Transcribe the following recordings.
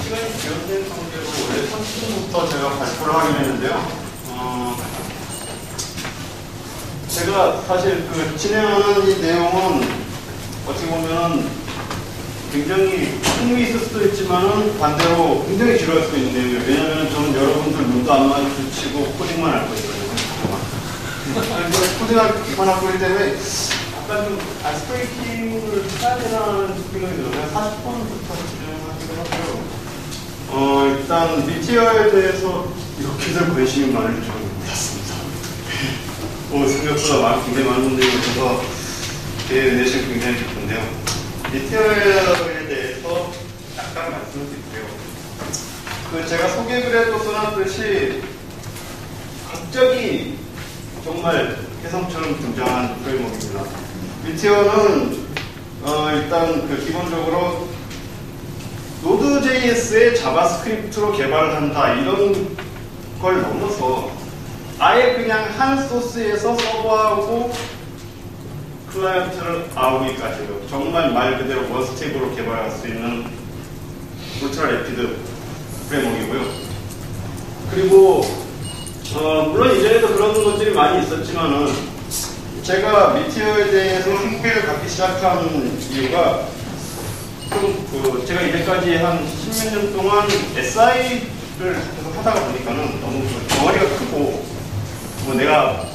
시간이 지연된 관계로 원래 30분부터 제가 발표를 하긴 했는데요. 제가 사실 그 진행하는 이 내용은 어떻게 보면 굉장히 흥미 있을 수도 있지만은 반대로 굉장히 지루할 수도 있네요. 왜냐하면 저는 여러분들 눈도 안 마주치고 코딩만 할 거예요. 코딩만 할 거기 때문에 약간 좀 아이스브레이킹을 해야 되나는 생각이 들어요. 40분부터 진행하기로 하고요. 일단 미티어에 대해서 이렇게들 관심이 많을 줄은 몰랐습니다. 생각보다 굉장히 많은 분들이 오셔서 제 내실 굉장히 기쁜데요. 미티어에 대해서 약간 말씀을 드릴게요. 제가 소개글에도 써놨듯이 갑자기 정말 혜성처럼 등장한 프레임워크입니다. 미티어는 일단 기본적으로 노드.js의 자바스크립트로 개발을 한다 이런 걸 넘어서 아예 그냥 한 소스에서 서버하고 클라이언트를 아우기까지요. 정말 말 그대로 원스텝으로 개발할 수 있는 울트라 래피드 프레임워크이고요. 그리고 물론 이전에도 그런 것들이 많이 있었지만은 제가 미티어에 대해서 흥미를 갖기 시작한 이유가 좀 제가 이제까지 한 10몇 년 동안 SI를 계속 하다가 보니까는 너무 덩어리가 크고 내가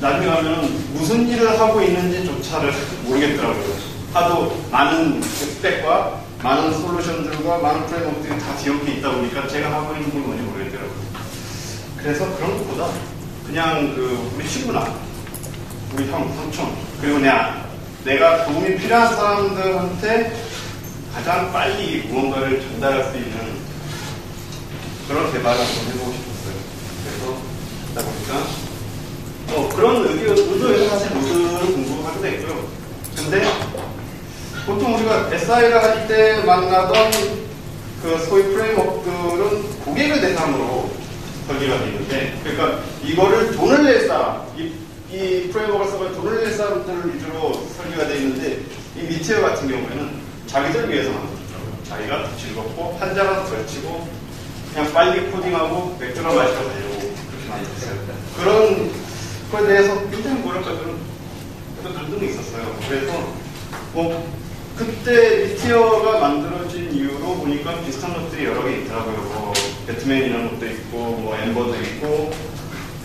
나중에 가면 무슨 일을 하고 있는지조차를 모르겠더라고요. 하도 많은 스펙과 많은 솔루션들과 많은 프레임워크들이 다 뒤엉켜 있다 보니까 제가 하고 있는 건 뭔지 모르겠더라고요. 그래서 그런 것보다 그냥 우리 친구나 우리 형, 삼촌 그리고 내가 도움이 필요한 사람들한테 가장 빨리 무언가를 전달할 수 있는 그런 개발을 한번 해보고 싶었어요. 그래서 하다 보니까 그런 의도에서 사실 노드를 공부하게 됐고요. 근데 보통 우리가 SI를 할 때 만나던 소위 프레임워크들은 고객을 대상으로 설계가 되어 있는데, 그러니까 이거를 돈을 낼 사람, 이 프레임워크를 써서 돈을 낼 사람들을 위주로 설계가 되어 있는데, 이 미티어 같은 경우에는 자기들 위해서 만들었더라고요. 자기가 더 즐겁고 한자라도 덜 치고 그냥 빨리 코딩하고 맥주나 마시러 가려고 그렇게 만들었어요. 그런 거에 대해서 굉장히 좀 감동이 있었어요. 그래서 그때 미티어가 만들어진 이후로 보니까 비슷한 것들이 여러 개 있더라고요. 배트맨이라는 것도 있고 엠버도 있고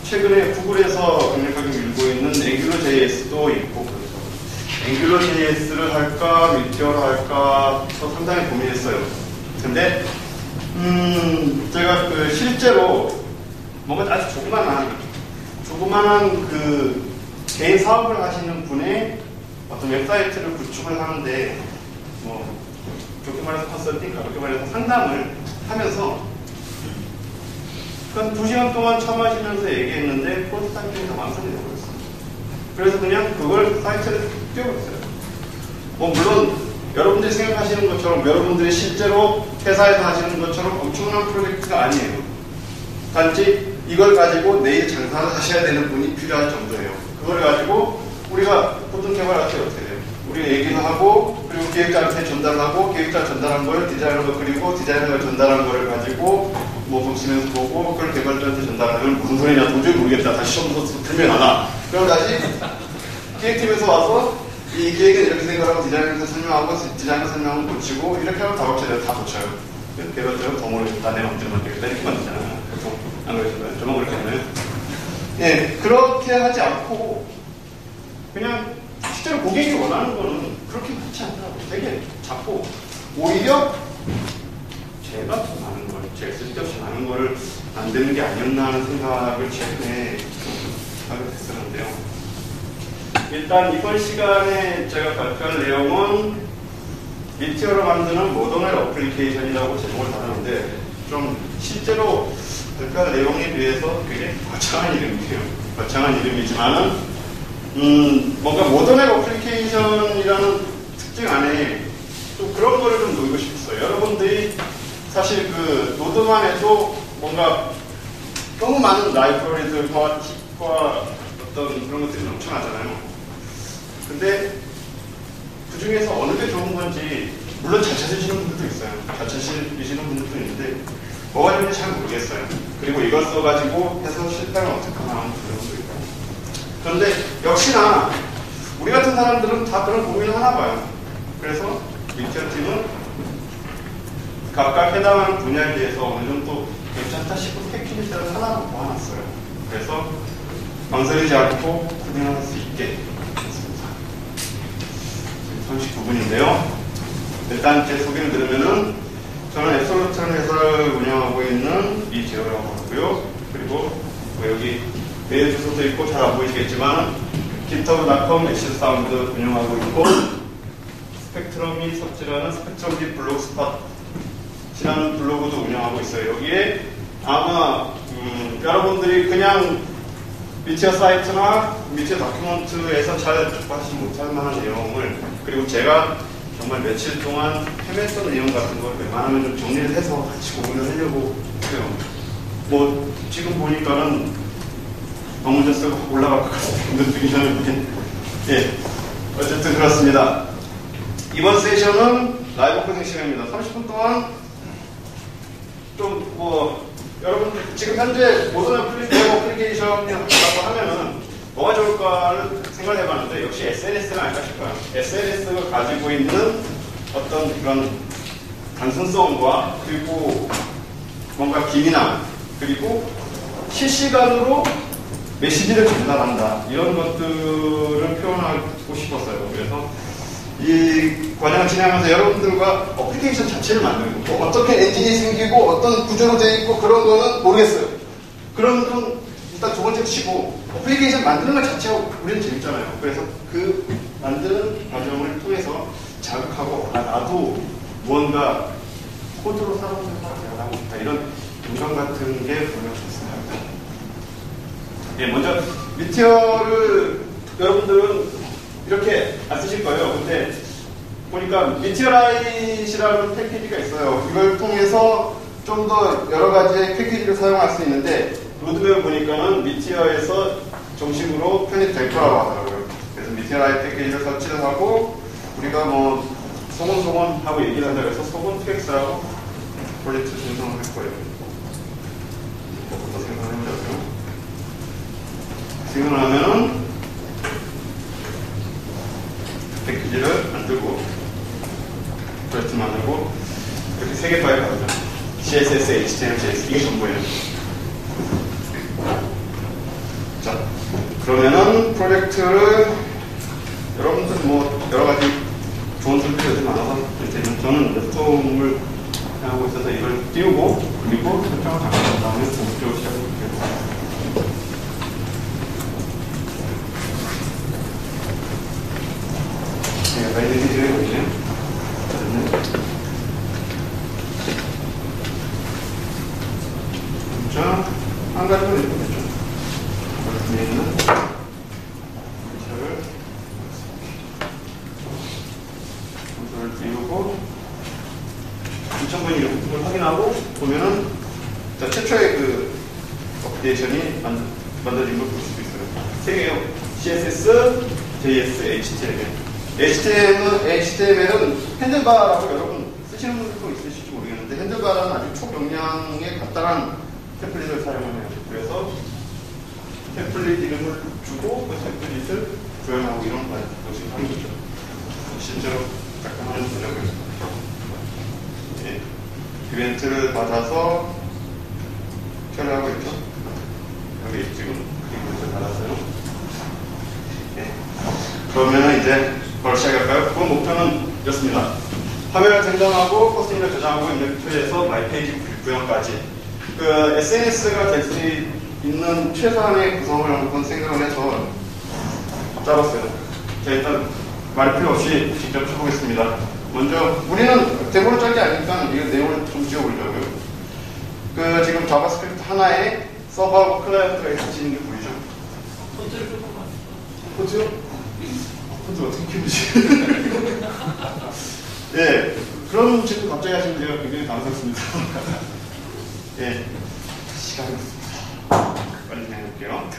최근에 구글에서 강력하게 밀고 있는 앵귤러.js도 있고 그래서 앵귤러.js를 할까 미티어를 할까 상당히 고민했어요. 근데 제가 실제로 뭔가 아주 조그만한 개인 사업을 하시는 분의 어떤 웹사이트를 구축을 하는데 좋게 말해서 컨설팅, 가볍게 말해서 상담을 하면서 한 2시간 동안 차 마시면서 얘기했는데 프로토타입이 다 완성이 되어버렸어요. 그래서 그냥 그걸 사이트에 띄워버렸어요. 물론 여러분들이 생각하시는 것처럼 여러분들이 실제로 회사에서 하시는 것처럼 엄청난 프로젝트가 아니에요. 단지 이걸 가지고 내일 장사를 하셔야 되는 분이 필요할 정도예요. 그걸 가지고 우리가 보통 개발할 때 어떻게 돼요? 우리가 얘기를 하고 그리고 기획자한테 전달하고 기획자 전달한 걸 디자이너가 그리고 디자이너가 전달한 거를 가지고 보시면서 보고 그걸 개발자한테 전달하면 무슨 소리냐 도저히 모르겠다. 다시 처음부터 설명하나. 그럼 다시 기획팀에서 와서 이 기획은 이렇게 생각하고 디자이너한테 설명하고 디자이너 설명을 고치고 이렇게 하면 작업체를 다 고쳐요. 개발자가 더 모르겠다. 내 맘대로 만들겠다. 이렇게 만들잖아요. 보통 안 그러신가요? 저만 그렇게 하나요? 예, 그렇게 하지 않고 그냥 실제로 고객이 원하는 거는 그렇게 많지 않더라고요. 되게 작고 오히려 제가 더 많은 걸, 제가 쓸데없이 많은 걸 만드는 게 아니었나 하는 생각을 최근에 하게 됐었는데요. 일단 이번 시간에 제가 발표할 내용은 미티어로 만드는 모더널 어플리케이션이라고 제목을 달았는데 좀 실제로 발표할 내용에 비해서 굉장히 거창한 이름이에요. 거창한 이름이지만은 뭔가 모더널 어플리케이션이라는 특징 안에 좀 그런 거를 좀 놓고 싶었어요. 여러분들이 사실 노드만 해도 뭔가 너무 많은 라이브러리들과 팁과 어떤 그런 것들이 넘쳐나잖아요. 근데 그 중에서 어느 게 좋은 건지 물론 잘 찾으시는 분들도 있어요. 잘 찾으시는 분들도 있는데 뭐가 좋은지 잘 모르겠어요. 그리고 이걸 써가지고 해서 실패를 어떻게 하나 하는 분들도 있고. 그런데 역시나 우리 같은 사람들은 다 그런 고민을 하나 봐요. 그래서 미디어 팀은 각각 해당하는 분야에 대해서 어느 정도 괜찮다 싶은 패키지를 하나 모아놨어요. 그래서 망설이지 않고 구현할 수 있게 했습니다. 지금 39분인데요. 일단 제 소개를 드리면은 저는 앱솔루트라는 회사를 운영하고 있는 이재호라고 하고요. 그리고 뭐 여기 메일 주소도 있고 잘 안 보이시겠지만 github.com 엑시사운드 운영하고 있고 스펙트럼이 섭지라는 스펙트럼기 블로그스팟이라는 블로그도 운영하고 있어요. 여기에 아마 여러분들이 그냥 미티어 사이트나 미티어 다큐멘트에서 잘 접하지 못할 만한 내용을 그리고 제가 정말 며칠 동안 헤맸던 내용 같은 걸 웬만하면 좀 정리를 해서 같이 공유를 하려고 해요. 뭐 지금 보니까는 방문자 수가 올라갈 것 같은데 느끼셨는데 예, 어쨌든 그렇습니다. 이번 세션은 라이브 코딩 시간입니다. 30분 동안 좀 뭐 여러분들 지금 현재 모든 어플리케이션이라고 하면은 뭐가 좋을까를 생각을 해봤는데 역시 SNS가 아닐까 싶어요. SNS가 가지고 있는 어떤 그런 단순성과 그리고 뭔가 기민함 그리고 실시간으로 메시지를 전달한다 이런 것들을 표현하고 싶었어요. 그래서 이 과정을 진행하면서 여러분들과 어플리케이션 자체를 만들고 뭐 어떻게 엔진이 생기고 어떤 구조로 되어 있고 그런 거는 모르겠어요. 그런 건 일단 두 번째 치고 어플리케이션 만드는 것 자체가 우리는 재밌잖아요. 그래서 그 만드는 과정을 통해서 자극하고 나도 무언가 코드로 사람들과 대화하고 싶다 이런 공감 같은 게 보여졌습니다. 예, 먼저 미티어를 여러분들은 이렇게 안 쓰실 거예요. 근데 보니까 미티어라이트라는 패키지가 있어요. 이걸 통해서 좀 더 여러 가지의 패키지를 사용할 수 있는데 로드맵을 보니까는 미티어에서 정식으로 편입될 거라고 하더라고요. 그래서 미티어라이트 패키지를 설치를 하고 우리가 뭐 소곤소곤하고 얘기를 한다고 해서 소곤 트랙스라고 프로젝트 생성을 할 거예요. 뭐부터 생성을 해보자고요. 생성을 하면은 패키지를 만들고 프로젝트 만들고 이렇게 세 개 파일 가죠. CSS, HTML, JS 이게 전부예요. 자, 그러면은 프로젝트를 여러분들 뭐 여러 가지 좋은 툴들이 요즘 많아서 저는 랩통을 하고 있어서 이걸 띄우고 그리고 설정을 작성한 다음에 본격적으로 시작해볼게요. 바이너리를 해보시면 자, 한 가지만 해보겠죠. 여기 있는 문서를 띄우고 2000번이 이걸 확인하고 보면은 자, 최초의 그 어플리케이션이 만들어진 걸 볼 수도 있어요. 세 개요. CSS, JS, HTML. HTML은 핸들바라고 여러분 쓰시는 분들도 있으실지 모르겠는데 핸들바라는 아주 초경량에 간단한 템플릿을 사용해요. 그래서 템플릿 이름을 주고 그 템플릿을 구현하고 이런 것을 하는 거죠. 실제로 작성하는 전략을 예. 이벤트를 받아서 처리하고 있죠. 여기 지금 이벤트를 받았어요. 예. 그러면 이제 바로 시작할까요? 그 목표는 이렇습니다. 화면을 생성하고 포스팅을 저장하고 인벤토리에서 마이페이지 구현까지 그 SNS가 될 수 있는 최소한의 구성을 한번 생각을 해서 짜봤어요. 자, 일단 말 필요 없이 직접 해보겠습니다. 먼저 우리는 대본을 짤게 아니니까 이 내용을 좀 지워보려고요. 그 지금 자바스크립트 하나에 서버하고 클라이언트가 있으시는 게 보이죠? 폰트를 조금 폰트요? 폰트 어떻게 키우지? 예, 그런 질문 갑자기 하시면 제가 굉장히 당황스럽습니다. 예, 시간이 없습니다. 빨리 진행해볼게요.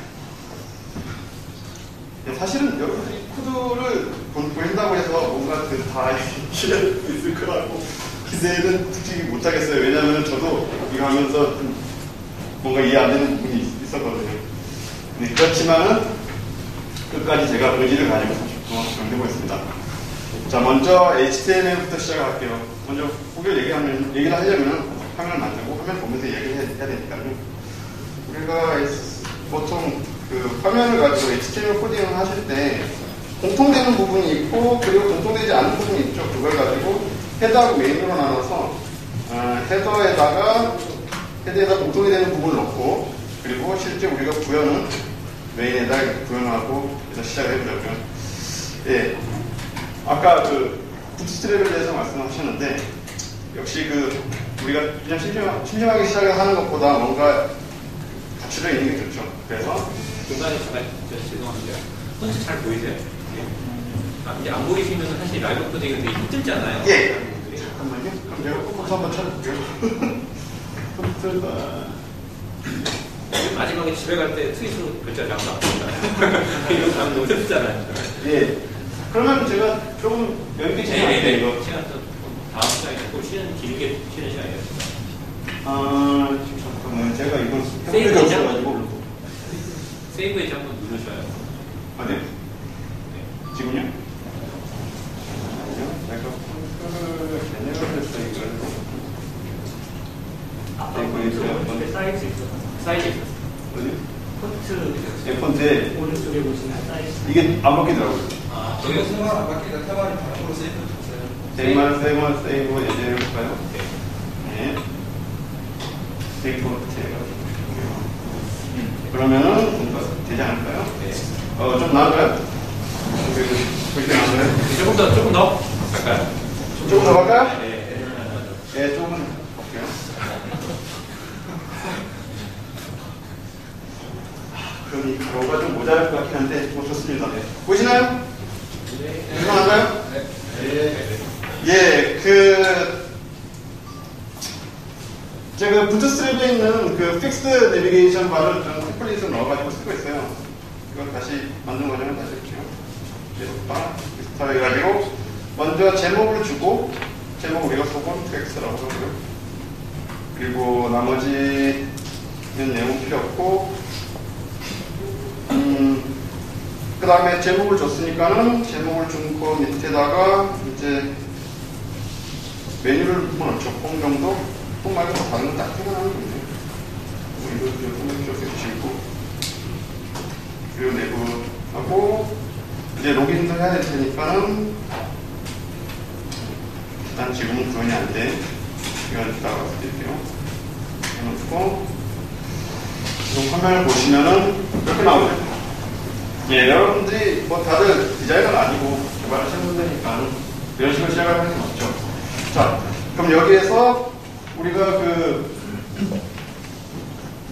예, 사실은 여러분들이 코드를 보인다고 해서 뭔가 다 실력이 있을 거라고 기대는 솔직히 못하겠어요. 왜냐하면 저도 이거 하면서 좀 뭔가 이해 안 되는 부분이 있었거든요. 네, 그렇지만은 끝까지 제가 의지를 가지고 정리해보겠습니다. 자, 먼저 HTML부터 시작할게요. 먼저 얘기를 하려면 화면을 만들고 화면 보면서 얘기를 해야 되니까요. 우리가 보통 그 화면을 가지고 HTML 코딩을 하실 때 공통되는 부분이 있고 그리고 공통되지 않은 부분이 있죠. 그걸 가지고 헤더하고 메인으로 나눠서 헤더에다가 공통이 되는 부분을 넣고 그리고 실제 우리가 구현은 메인에다 이렇게 구현하고 해서 시작을 해보자고요. 예, 아까 그 부트스트랩에 대해서 말씀하셨는데 역시 그 우리가 그냥 심심하게 시작을 하는 것보다 뭔가 갖춰져 있는 게 좋죠. 그래서 중간에 잠깐 죄송한데요. 폰트 잘 보이세요? 이제 안 보이시면 사실 라이브 코딩이 되게 힘들잖아요. 예. 잠깐만요. 그럼 제가 폰트 한번 찾아볼게요. 폰트가 마지막에 집에 갈 때 트윗으로 글자 작업 안 합니다. 이거 가면 너무 힘들잖아요. 예. 그러면 제가 조금 연기 진행할게요. 이거 시간 또 다음 시간에 또 길게 쉬는 시간이에요. 잠깐만 제가 이걸 세이브 없어가지고 세이브 에이지 한번 누르셔요. 아, 네. 지금요? 제가 폰트를 제네럴 했어요, 이걸. 폰트 사이즈 있어요. 사이즈 있었어요. 어디? 폰트 예, 폰트에 오른쪽에 보시면 사이즈. 이게 안 바뀌더라고요. 저희가 생활 안 바뀌니까 테마를 바로 세이브 줬어요. 세이브 예제 해볼까요? 네. 세이브 해가지고. 그러면은 뭔가 되지 않을까요? 네. 좀 나을까요? 그렇게 나을까요? 조금 더 갈까요? 조금 더 갈까요? 네. 네, 조금 볼게요. 그럼 이 가로가 좀 모자랄 것 같긴 한데, 뭐 좋습니다. 네. 보이시나요? 네. 괜찮은가요? 네. 예, 제가 부트스트랩에 있는 그 픽스드 내비게이션 바를 좀 템플릿을 넣어가지고 쓰고 있어요. 이걸 다시 만든 과정을 다시 볼게요. 비슷하게 해가지고, 먼저 제목을 주고, 제목 우리가 소본 텍스트라고 하고요. 그리고 나머지는 내용 필요 없고, 그 다음에 제목을 줬으니까는 제목을 준 거 밑에다가 이제 메뉴를 넣죠. 홈 정도? 홈 말고 다른 건 딱 생각나는 거예요. 이거 홈 이렇게 주시고, 그리고 내부하고, 이제 로그인도 해야 될 테니까는 일단 지금은 구현이 안 돼. 시간 주다가 드릴게요. 해놓고, 지금 화면을 보시면은 이렇게 나오죠. 예, 여러분들이 뭐 다들 디자이너는 아니고 개발하시는 분들이니까 이런 식으로 시작을 하는 건 없죠. 자, 그럼 여기에서 우리가 그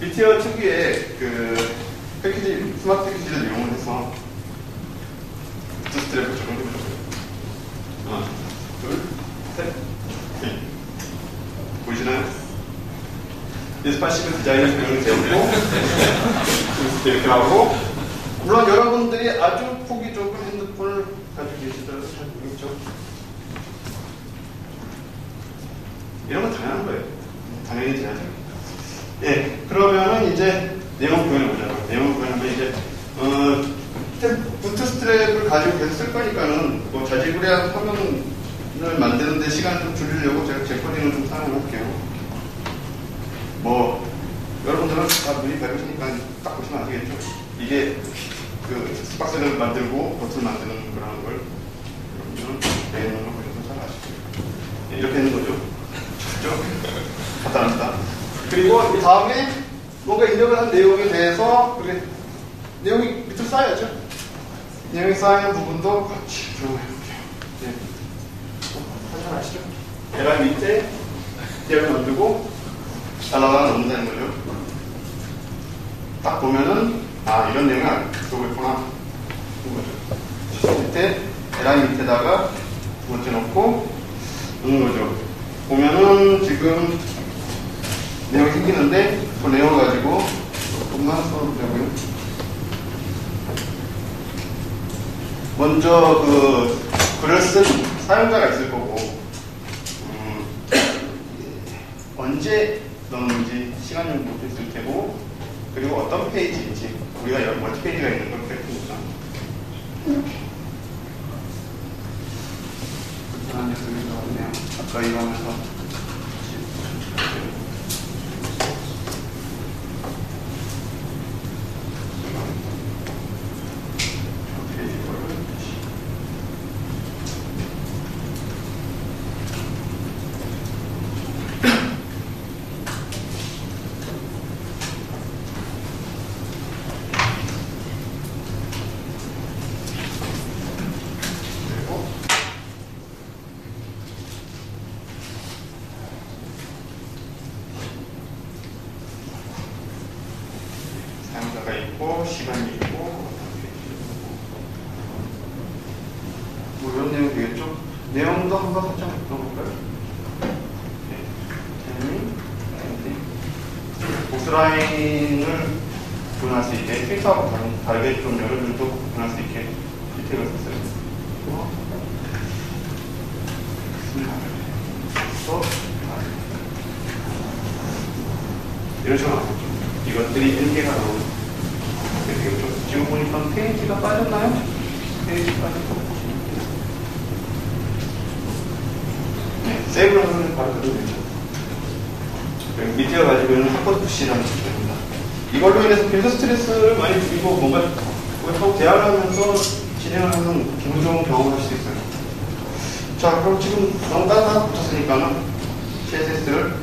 미티어 특유의 그 패키지, 스마트 패키지를 이용을 해서 부트스트랩을 적용해보자고요. 하나, 둘, 셋, 넷. 보이시나요? 디스파시브 디자인을 적용이 되었고 이렇게 하고, 물론 여러분들이 아주 폭이 좁은 핸드폰을 가지고 계시더라도 잘 모르겠죠. 이런 건 당연한 거예요. 당연히 돼야죠. 예, 그러면은 이제 내용 구현해 보자고요. 내용 구현하면 이제 부트스트랩을 가지고 계속 쓸 거니까는 뭐 자지구레한 화면을 만드는데 시간을 좀 줄이려고 제가 제 코딩을 좀 사용을 할게요. 뭐 여러분들은 다 눈이 밝으시니까 딱 보시면 아시겠죠. 이게 그 박스를 만들고 버튼을 만드는 거라는 걸 여러분들은 내용을 보셔서 잘 아시죠. 네, 이렇게 있는 거죠. 그렇죠? 간단합니다. 그리고 이 다음에 뭔가 입력을 한 내용에 대해서 내용이 밑으로 쌓여야죠. 내용이 쌓이는 부분도 같이 들어가 볼게요. 네. 잘 아시죠? 계란 밑에 대를 만들고 달라가 넣는다는 거죠. 딱 보면은 이런 내용이 들어오고 있구나. 밑에 계란 밑에다가 두 번째 넣고 넣는 거죠. 보면은 지금 내용이 생기는데 그 내용을 가지고 조금만 써도 되고요. 먼저 글을 쓴 사용자가 있을 거고, 언제 넣는지 시간용도 있을 테고, 그리고 어떤 페이지인지, 우리가 여러 멀티 페이지가 있는 걸 그랬으니까. 불편한 녀석이 나왔네요. 아까 이거 하면서. 사용자가 있고, 시간이 있고, 뭐 이런 내용 되겠죠? 내용도 한번 살짝 들어볼까요? 보스라인을 구분할 수 있게, 필터하고 다르게 좀 여러분들도 구분할 수 있게 디테일을 썼어요. 이런 식으로 나오죠. 이것들이 1개가 나오는 되겠죠. 지금 보니까 페이지가 빠졌나요? 페이지 빠졌고. 네, 세이브를 하면 바로 그대로 되죠. 밑에가 가지고 있는 핫컷 푸시라는 것입니다. 이걸로 인해서 빌드 스트레스를 많이 줄이고 뭔가 하고 대화를 하면서 진행을 하는 기분 좋은 경험을 할 수 있어요. 자, 그럼 지금 너무 따뜻하게 붙었으니까는 CSS를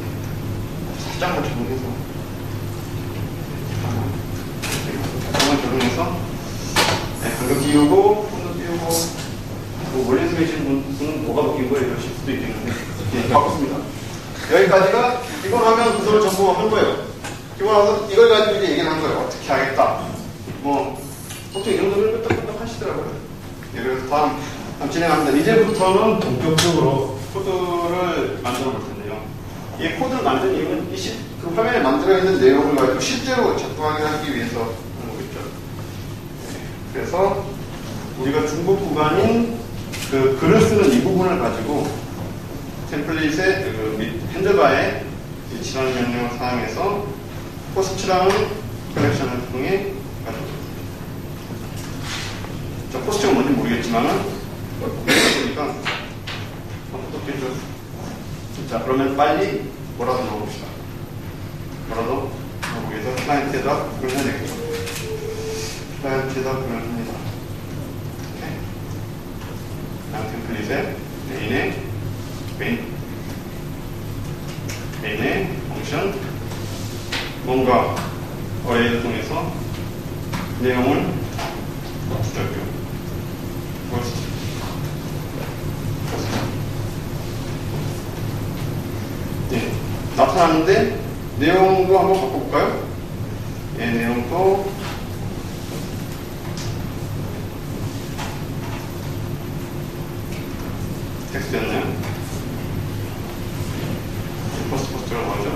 살짝만 적용해서 잠깐만 적용해서 방금 띄우고 손도 띄우고 뭐 멀리서 계신 분은 뭐가 바뀐 거예요? 이러실 수도 있겠는데 예, 바꿨습니다. 여기까지가 기본화면 구조를 전부 한 거예요. 기본화서 이걸 가지고 이제 얘기를 한 거예요. 어떻게 하겠다. 뭐 보통 이 정도면 끄떡끄떡 하시더라고요. 예, 그래서 다음 진행합니다. 이제부터는 본격적으로 코드를 만들어 볼 텐데요. 이 코드를 만든 이유는 그 화면에 만들어 있는 내용을 가지고 실제로 작동하게 하기 위해서 하는 거겠죠. 그래서 우리가 중복 구간인 그 글을 쓰는 이 부분을 가지고 템플릿의 그 핸들바에 지원 명령을 사용해서 포스트라는 컬렉션을 통해 가져옵니다. 자, 포스트가 뭔지 모르겠지만은 보니까 어떻겠죠. 자, 그러면 빨리 뭐라도 넣어봅시다. 뭐라도 넣어보기 위해서 클라이언트에다 그걸 해야 되겠죠. 클라이언트에다 그걸 합니다. 템플릿에 메인의 펑션 뭔가 어레이를 통해서 내용을 네, 나타나는데 내용도 한번 바꿔볼까요? 예, 내용도 텍스트였네요. 포스트라고 하죠.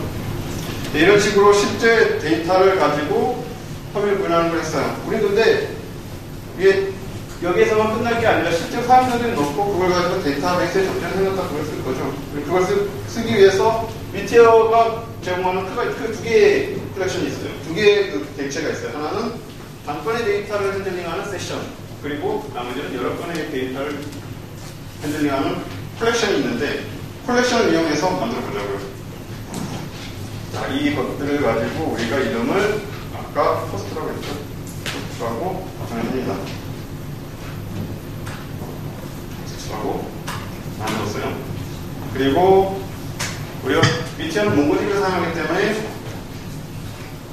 네, 이런 식으로 실제 데이터를 가지고 화면을 구현하는 걸 했어요. 우리 근데 이게 여기에서만 끝날 게 아니라 실제 사용자들이 넣고 그걸 가지고 데이터베이스에 적재해놨다 그걸 쓸 거죠. 그걸 쓰기 위해서 미티어가 제공하는 두 개의 컬렉션이 있어요. 두 개의 그 객체가 있어요. 하나는 단건의 데이터를 핸들링하는 세션, 그리고 나머지는 여러 건의 데이터를 핸들링하는 컬렉션이 있는데 컬렉션을 이용해서 만들어 보자고요. 자, 이 것들을 가지고 우리가 이름을 아까 포스트라고 했죠. 포스트라고 정했습니다. 포스트라고 만들었어요. 그리고 우리가 미티어는 몽고디비를 사용하기 때문에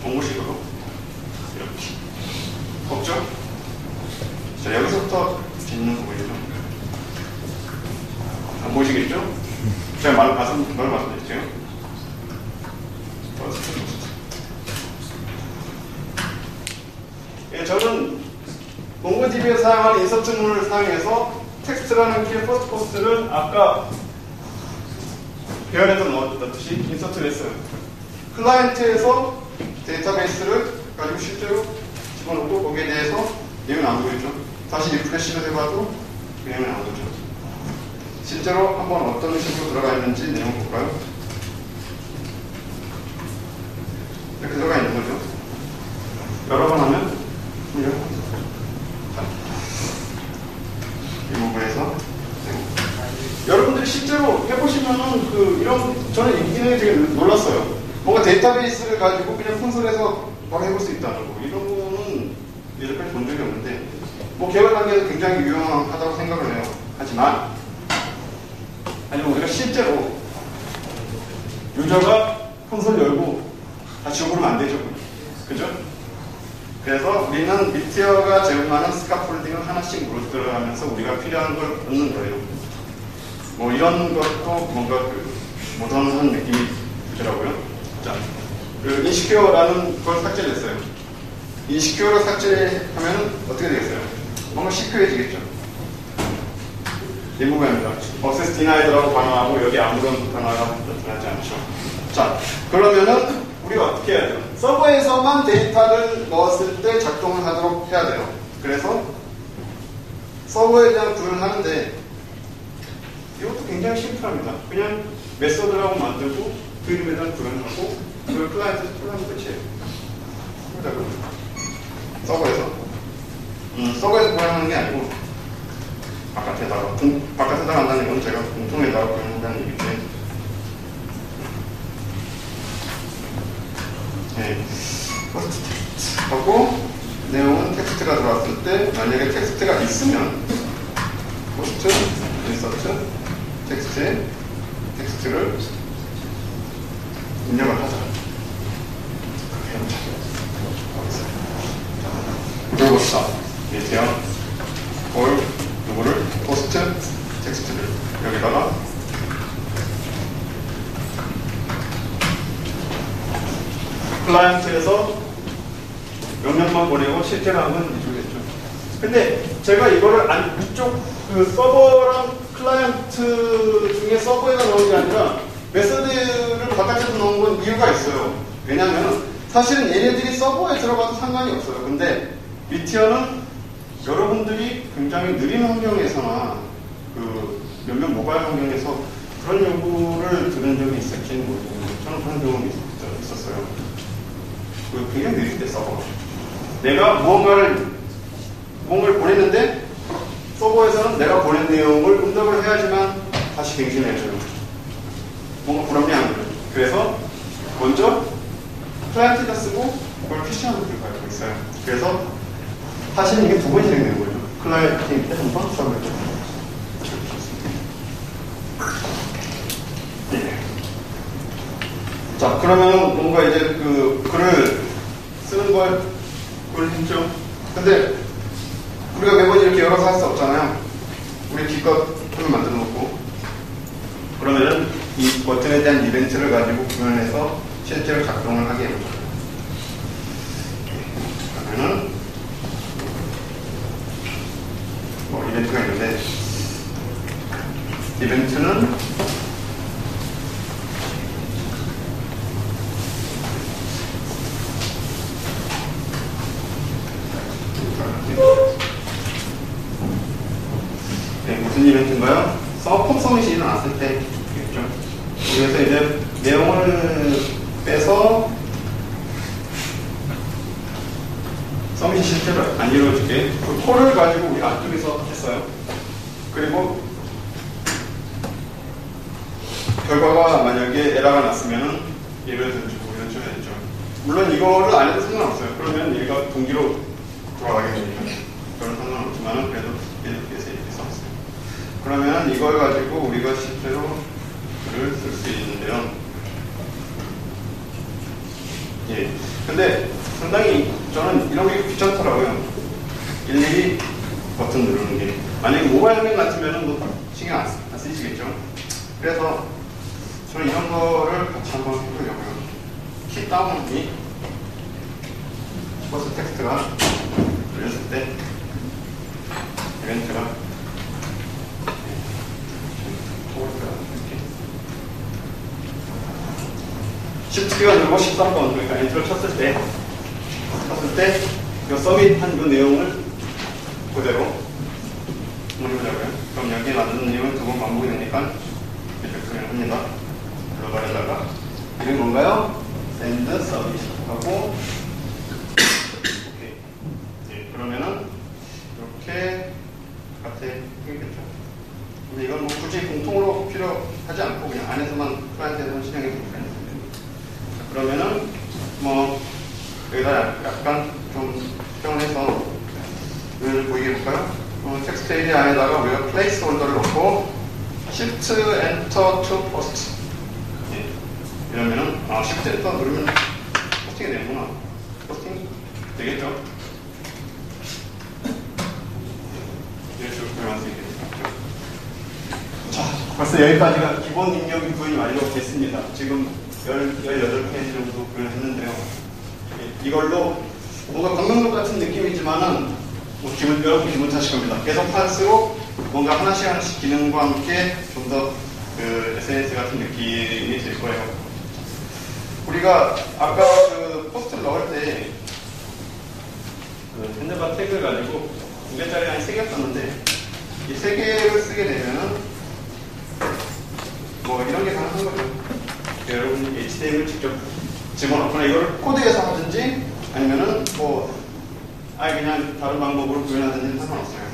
몽고식으로 이렇게 없죠? 자, 여기서부터 짓는 부분이죠. 안 보이시겠죠? 제가 말씀드렸죠? 예, 저는 몽고디비에 사용하는 인서트문을 사용해서 텍스트라는 키의 퍼스트 포스트를 아까 배열에서 넣었듯이 인서트를 했어요. 클라이언트에서 데이터베이스를 가지고 실제로 집어넣고 거기에 대해서 내용을 안 보이죠? 다시 리프레시를 해봐도 그냥 나오죠. 실제로 한번 어떤 식으로 들어가 있는지 내용 볼까요? 이렇게 들어가 있는 거죠. 여러 번 하면 이 부분에서 여러분들이 실제로 해보시면은 이런 저는 이 기능이 되게 놀랐어요. 뭔가 데이터베이스를 가지고 그냥 콘솔에서 바로 해볼 수 있다는 거. 이런 거는 예전까지 본 적이 없는데 뭐 개발 단계에서 굉장히 유용하다고 생각을 해요. 하지만 우리가 실제로 유저가 콘솔 열고 다 지워버리면 안 되죠. 그죠? 그래서 우리는 미티어가 제공하는 스카폴딩을 하나씩 물어 들어가면서 우리가 필요한 걸 얻는 거예요. 뭐 이런 것도 뭔가 모던한 느낌이 들더라고요. 자, 인시큐어라는 걸 삭제했어요. 인시큐어를 삭제하면 어떻게 되겠어요? 뭔가 시큐어해지겠죠. 리무브입니다. 억세스 디나이드라고 반응하고 여기 아무런 변화가 나타나지 않죠. 자, 그러면은 우리가 어떻게 해야 돼요? 서버에서만 데이터를 넣었을 때 작동을 하도록 해야 돼요. 그래서 서버에 대한 구현을 하는데 이것도 굉장히 심플합니다. 그냥 메서드라고 만들고 그 이름에 대한 구현을 하고 그걸 클라이언트에서 풀어하면 끝이에요. 서버에서 구현하는 게 아니고 바깥에다가 한다는 건 제가 공통에다가 구현한다는 얘기인데 포스트 텍스트 하고 내용은 텍스트가 들어왔을 때 만약에 텍스트가 있으면 포스트 인서트 텍스트에 텍스트를 입력을 하자. 그리고 스탑 밑에요. 누구를 포스트 텍스트를 여기다가 클라이언트에서 명령만 보내고 실제로 하는 건 이쪽이겠죠. 근데 제가 이거를 이쪽 서버랑 클라이언트 중에 서버에다 넣은 게 아니라 메서드를 바깥에서 넣은 건 이유가 있어요. 왜냐하면 사실은 얘네들이 서버에 들어가도 상관이 없어요. 근데 미티어는 여러분들이 굉장히 느린 환경에서나 몇몇 모바일 환경에서 그런 요구를 들은 적이 있을지는 모르겠는데 저는 그런 경험이 있었어요. 굉장히 느릴 때 서버가. 내가 무언가를 보냈는데 서버에서는 내가 보낸 내용을 응답을 해야지만 다시 갱신해줘요. 뭔가 불합리한 거예요. 그래서 먼저 클라이언트에다 쓰고 그걸 캐시하는 걸 가지고 있어요. 그래서 사실은 이게 두 번 진행되는 거죠. 클라이언트 밑에 한 번, 서버 밑에 한 번. 네. 자, 그러면 뭔가 이제 글을 쓰는 걸 했죠. 근데 우리가 매번 이렇게 열어서 할 수 없잖아요. 우리 기껏 폰을 만들어 놓고 그러면은 이 버튼에 대한 이벤트를 가지고 구현해서 실제로 작동을 하게 해보죠. 그러면은 이벤트가 있는데 이벤트는 무슨 이벤트인가요? 폼 서밋이 일어났을 때겠죠. 그래서 이제 내용을 빼서 서밋이 실제로 안 이루어지게 그 콜을 가지고 우리가 안쪽에서 했어요. 그리고 결과가 만약에 에러가 났으면은 예를 들어주고 이런 식으로 했죠. 물론 이거를 안 해도 상관없어요. 그러면 얘가 동기로 돌아가게 되니까 그런 상관없지만은 그래도 이렇게 해서 썼어요. 그러면 이걸 가지고 우리가 실제로 글을 쓸 수 있는데요. 예. 근데 상당히 저는 이런 게 귀찮더라고요. 일일이 버튼 누르는 게. 만약에 모바일 화면 같으면은 뭐 신경 안 쓰시겠죠. 그래서 저는 이런 거를 같이 한번 해보려고요. 키 다운이 포스트 텍스트가 눌렸을 때 이벤트가 Shift키가 누르고 13번 그러니까 엔터를 쳤을 때 이 서밋한 그 내용을 그대로 누르자고요. 그럼 여기에 만드는 님은 두 번 반복이 되니까 이렇게 표현합니다. 글로벌에다가 이름이 뭔가요? send service 하고 오케이. 네, 그러면은 이렇게 바깥에 생겼죠. 근데 이건 뭐 굳이 공통으로 필요하지 않고 그냥 안에서만 클라이언트에서만 실행해도 됩니다. 그러면은 뭐 여기다 약간 좀 표현해서 보이게 해볼까요? 텍스트 에리아 안에다가 우리가 플레이스 홀더를 넣고 Shift Enter to Post. 예. 이러면은 Shift Enter 누르면 포스팅이 되는구나. 포스팅 되겠죠? 이런 식으로 표현할 수 있겠죠. 자, 벌써 여기까지가 기본 입력이 구현이 완료가 됐습니다. 지금 18페이지 정도 구현을 했는데요. 이걸로 뭔가 광명록 같은 느낌이지만은 뭐 여러분 기분 탓일 겁니다. 계속 할수록 뭔가 하나씩 기능과 함께 좀 더 그 SNS 같은 느낌이 될 거예요. 우리가 아까 그 포스트를 넣을 때 그 핸드바 태그를 가지고 2개짜리 한 3개 썼는데 이 3개를 쓰게 되면은 뭐 이런 게 가능한 거죠. 여러분 HTML 직접 집어넣거나 이걸 코드에서 하든지 아니면은 뭐 아예 그냥 다른 방법으로 구현하든지 상관없어요.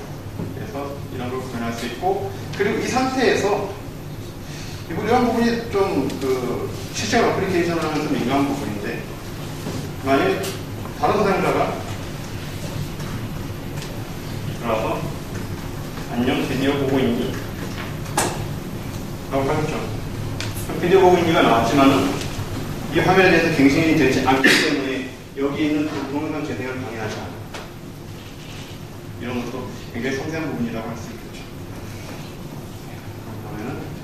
그래서 이런 걸 구현할 수 있고 그리고 이 상태에서 이런 부분이 좀 그 실제로 어플리케이션을 하면서 민감한 부분인데 만약에 다른 사용자가 들어와서 안녕 비디오 보고 있니? 라고 하셨죠. 비디오 보고 있니가 나왔지만은 이 화면에 대해서 갱신이 되지 않기 때문에 여기 있는 동영상 재생을 방해하지 않아요. 이런 것도 굉장히 섬세한 부분이라고 할 수 있겠죠. 그러면은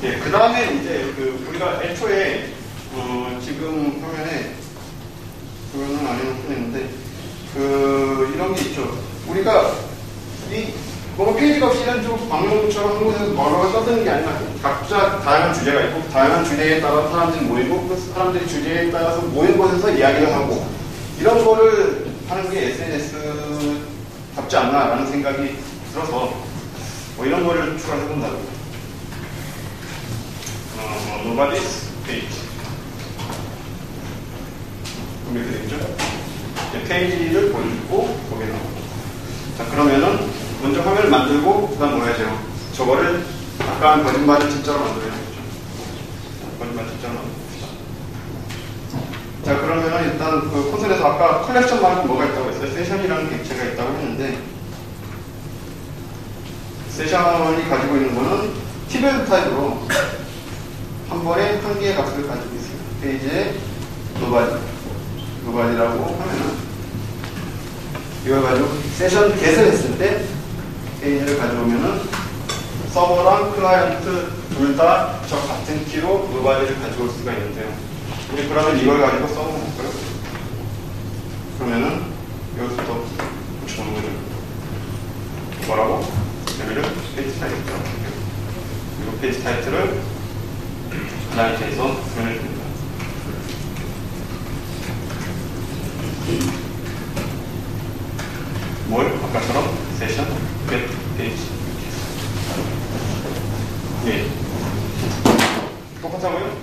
예, 그 다음에 이제 그 우리가 애초에 지금 화면에 그거는 안 해놓고 그 이런 게 있죠. 우리가 이 뭔가 페이지가 없이 이런 쪽 방송처럼 한 곳에서 뭐라고 써드는 게 아니라 각자 다양한 주제가 있고 다양한 주제에 따라 사람들이 모이고 그 사람들이 주제에 따라서 모인 곳에서 이야기를 하고 이런 거를 하는 게 SNS답지 않나라는 생각이 들어서 뭐 이런 거를 추가해본다고. Nobody's page. 이렇게 되겠죠? 페이지를 보여주고 거기에 나오고. 자, 그러면은 먼저 화면을 만들고 그 다음 뭐 해야죠? 저거를 아까 거짓말을 진짜로 만들어야 되겠죠. 거짓말 진짜로 만들어봅시다. 자, 그러면은 일단 그 콘솔에서 아까 컬렉션 말고 뭐가 있다고 했어요? 세션이라는 객체가 있다고 했는데 세션이 가지고 있는 거는 티베드 타입으로 한 번에 한 개의 값을 가지고 있어요. 페이지에 노바디라고 하면은 이걸 가지고 세션 get을 했을 때 페이지를 가져오면은 서버랑 클라이언트 둘 다 저 같은 키로 노바디를 가져올 수가 있는데요. 우리 그러면 이걸 가지고 써볼까요? 그러면은 여기서부터 붙여놓는 거죠. 뭐라고? 여기를 페이지 타이틀. 그리고 페이지 타이틀을 클라이언트에서 표현해 줍니다. 뭘? 아까처럼 세션, get, page. 예. 똑같다고요?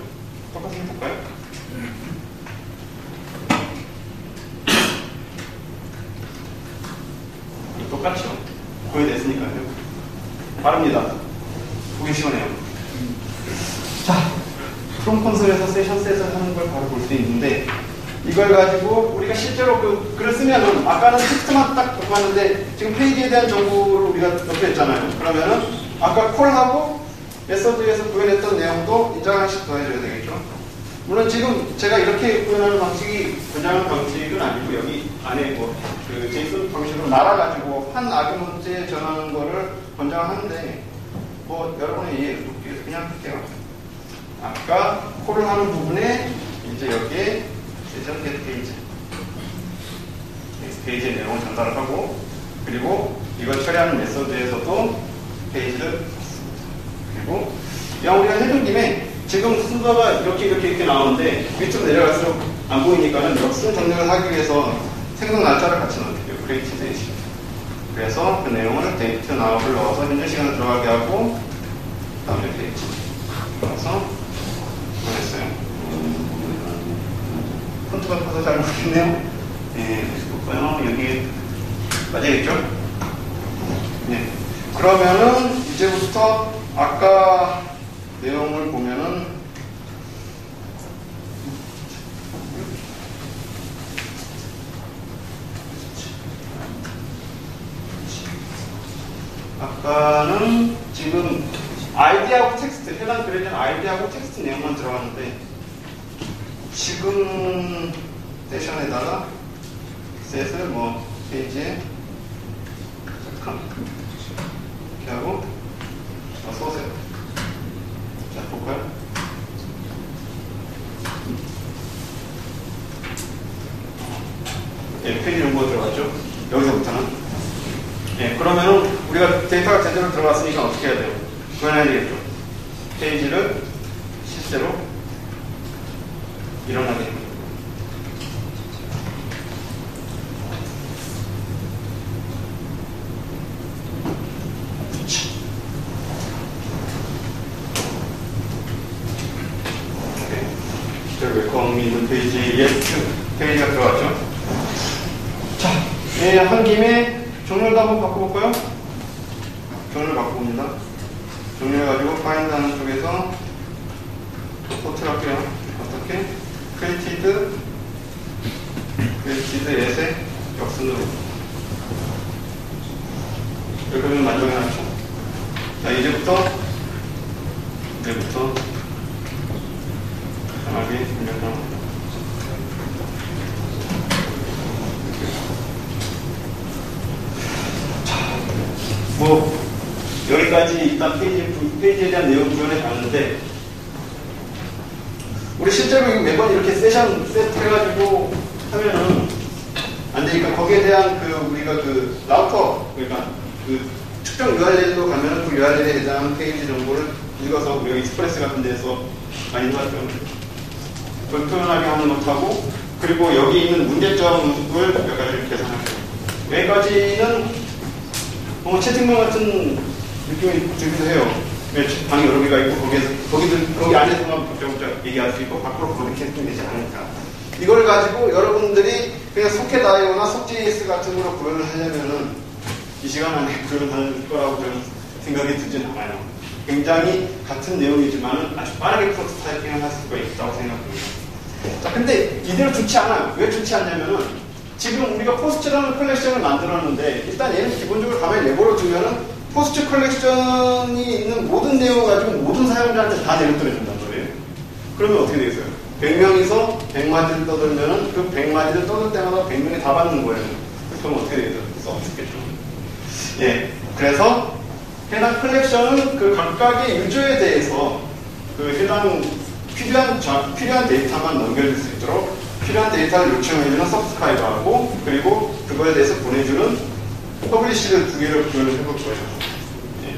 똑같으면 볼까요? 똑같죠. 거의 됐으니까요. 빠릅니다. 보기 시원해요. 자, 프롬 콘솔에서 세션 셋을 하는 걸 바로 볼 수 있는데 이걸 가지고 우리가 실제로 그 글을 쓰면은 아까는 텍스트만 딱 보고 하는데 지금 페이지에 대한 정보를 우리가 넣었잖아요. 그러면은 아까 콜하고 메서드에서 구현했던 내용도 인장 하나씩 더해줘야 되겠죠. 물론 지금 제가 이렇게 구현하는 방식이 권장하는 방식은 아니고 여기 안에 그 제이슨 방식으로 날아가지고 한 아규먼트에 전하는 거를 권장하는데 뭐 여러분의 이해를 돕기 위해서 그냥 할게요. 아까 콜을 하는 부분에 이제 여기에 세션 get 페이지 페이지의 내용을 전달을 하고 그리고 이걸 처리하는 메서드에서도 페이지를 그리고 그냥 우리가 해준 김에 지금 순서가 이렇게 나오는데 밑으로 내려갈수록 안 보이니까는 역순 정렬을 하기 위해서 생성 날짜를 같이 넣을게요. create date. 그래서 그 내용을 date now를 넣어서 현재 시간을 들어가게 하고 다음에 date 넣어서 보냈어요. 폰트가 커서 잘 모르겠네요. 네, 볼까요? 여기 맞아야겠죠? 네. 그러면은 이제부터 아까 내용을 보면은 아까는 지금 아이디하고 텍스트, 해당 글에 대한 아이디하고 텍스트 내용만 들어갔는데 지금 세션에다가 셋을 뭐 페이지에 잠깐 이렇게 하고 써세요. 자, 볼까요? 네, 페이지 정보가 들어갔죠? 여기서부터는. 네, 그러면은 우리가 데이터가 제대로 들어갔으니까 어떻게 해야 돼요? 구현해야 되겠죠? 페이지를 실제로 일어나게 됩니다. 웰컴 있는 페이지에 페이지가 들어갔죠. 자, 네, 한 김에 종류도 한번 바꿔볼까요? 종류를 바꿔봅니다. 종류해가지고 find 하는 쪽에서 포트를 할게요. 어떻게? created as의 역순으로 이렇게 하면 만족해놨죠. 자, 이제부터 편하게 분명히 뭐 여기까지 일단 페이지에 대한 내용 구현해 봤는데 우리 실제로 매번 이렇게 세션 세트해가지고 하면은 안 되니까 거기에 대한 우리가 라우터 그러니까 특정 URL로 가면은 그 URL에 해당하는 페이지 정보를 읽어서 우리가 익스프레스 같은 데서 많이 봤죠. 그걸 표현하게 하는 것하고 그리고 여기 있는 문제점을 몇 가지를 계산할게요. 여기까지는 뭔가 채팅방 같은 느낌이 들기도 해요. 방이 여러 개가 있고 거기 안에서만 복잡복잡 얘기할 수 있고 밖으로 그렇게 되지 않으니까 이걸 가지고 여러분들이 그냥 소켓.io나 속.js 같은 걸로 구현을 하려면은 이 시간 안에 구현할 거라고 저는 생각이 들진 않아요. 굉장히 같은 내용이지만은 아주 빠르게 프로토타이핑을 할 수가 있다고 생각합니다. 자, 근데 이대로 좋지 않아요. 왜 좋지 않냐면은 지금 우리가 포스트라는 컬렉션을 만들었는데 일단 얘는 기본적으로 가만히 내버려 두면은 포스트 컬렉션이 있는 모든 내용을 가지고 모든 사용자한테 다 내려뜨려 준단 말이에요. 그러면 어떻게 되겠어요? 100명이서 100마디를 떠들면은 그 100마디를 떠들 때마다 100명이 다 받는 거예요. 그럼 어떻게 되겠어요? 썩 죽겠죠. 예. 그래서 해당 컬렉션은 그 각각의 유저에 대해서 그 해당 필요한 데이터만 넘겨줄 수 있도록 필요한 데이터를 요청해주는 서브스크라이버하고 그리고 그거에 대해서 보내주는 퍼블리시를 두 개를 구현을 해볼 거예요. 예.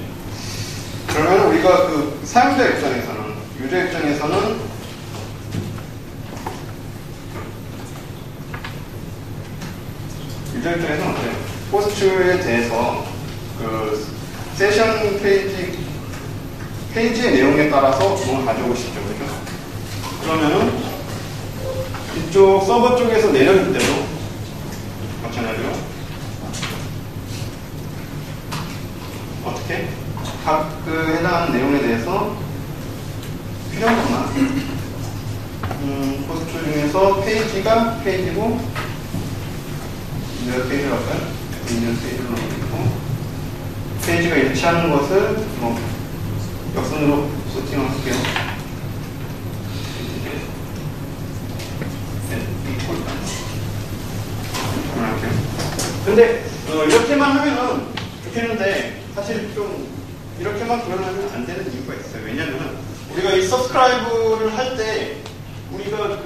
그러면 우리가 사용자 입장에서는 유저 입장에서는 어때요? 포스트에 대해서 세션 페이지의 내용에 따라서 뭔가 가져오고 싶죠. 그렇죠? 그러면은 이쪽 서버 쪽에서 내려줄 때도 마찬가지로 어떻게? 각 해당 내용에 대해서 필요한 것만 포스트 중에서 페이지가 페이지고 몇 페이지로 할까요? 있는 페이지로 넣고 페이지가 일치하는 것을 뭐 역순으로 세팅할게요. 근데 이렇게만 하면은 좋겠는데 사실 좀 이렇게만 구현하면 안 되는 이유가 있어요. 왜냐면은 우리가 이 서브스크라이브를 할 때 우리가